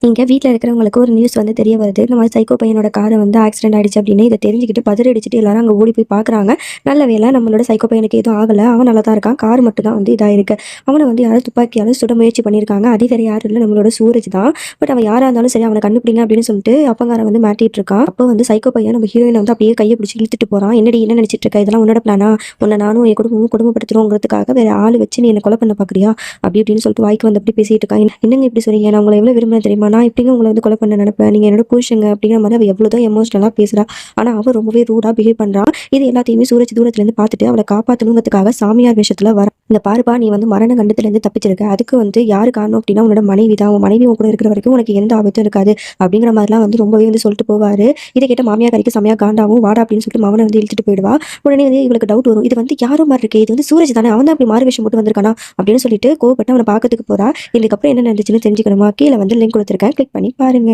இங்க வீட்ல இருக்கிறவங்களுக்கு ஒரு நியூஸ் வந்து தெரிய வருது. இந்த மாதிரி சைக்கோ பையனோட கார் வந்து ஆக்சிடென்ட் ஆயிடுச்சு அப்படின்னு. இத தெரிஞ்சுக்கிட்டு பதறி அடிச்சுட்டு எல்லாரும் அங்க ஓடி போய் பார்க்குறாங்க. நல்ல வேளை நம்மளோட சைக்கோ பையனுக்கு எதுவும் ஆகல. அவன் நல்லா தான் இருக்கான். கார் மட்டும் தான் வந்து இதாயிருக்கு. அவன வந்து யாரோ துப்பாக்கியால சுட முயற்சி பண்ணியிருக்காங்க. அது வேற யாரும் இல்ல, நம்மளோட சூரஜ் தான். பட் அவன் யாரா இருந்தாலும் சரி அவன கண்டுபிடிங்க அப்படின்னு சொல்லிட்டு அப்பங்காரன் வந்து மிரட்டிட்டு இருக்கான். அப்போ வந்து சைக்கோ பையன் நம்ம ஹீரோயின வந்து அப்படியே கைய பிடிச்சு இழுத்துட்டு போறான். என்னடி என்ன நினைச்சிட்டு இருக்க? இதெல்லாம் உன்னோட பிளானா? உன்ன நானும் என் குடும்பமும் குடும்பப்படுத்துறோங்கிறதுக்காக வேற ஆளு வச்சு நீ என்ன கொலை பண்ண பார்க்குறியா? அப்படி இப்படின்னு சொல்லிட்டு வாய்க்கு வந்தபடி பேசிட்டு இருக்கான். என்னங்க இப்படி சொல்றீங்க? நான் உங்கள எவ்வளவு விரும்புறேன் தெரியுமா? நான் எப்படிங்க உங்கள வந்து கொலை பண்ண நினைப்பேன்? நீங்க என்னோட புருஷங்க அப்படிங்கிற மாதிரி அவ எவ்வளவுதான் எமோஷனலா பேசுறா. ஆனா அவ ரொம்பவே ரூடா பிஹேவ் பண்றான். இது எல்லாத்தையுமே சூரஜ் தூரத்துல இருந்து பார்த்துட்டு அவளை காப்பாத்தணுங்கிறதுக்காக சாமியார் வேஷத்துல வர. இந்த பாருப்பா, நீ வந்து மரண கண்டத்துல இருந்து தப்பிச்சிருக்க. அதுக்கு வந்து யாரு காரணம் அப்படின்னா உன்னோட மனைவி தான். உன் மனைவி உன் கூட இருக்கிற வரைக்கும் உனக்கு எந்த ஆபத்தும் இருக்காது அப்படிங்கிற மாதிரிலாம் வந்து ரொம்பவே வந்து சொல்லிட்டு போவாரு. இதை கேட்ட மாமியார் கறிக்கு செமையா காண்டாவும், வாடா அப்படின்னு சொல்லிட்டு மவனை வந்து இழுத்துட்டு போயிடுவா. உடனே வந்து இவளுக்கு டவுட் வரும். இது வந்து யாரோ மாதிரி இருக்கு, இது வந்து சூரஜ் தானே, அவன் தான் அப்படி மாறு வேஷம் போட்டு வந்திருக்கானா அப்படின்னு சொல்லிட்டு கோவப்பட்டு அவனை பார்க்கறதுக்கு போறா. இதுக்கப்புறம் என்ன நடந்துச்சுன்னு தெரிஞ்சுக்கணுமா? கீழே வந்து லிங்க் கொடுத்துருக்கேன், கிளிக் பண்ணி பாருங்க.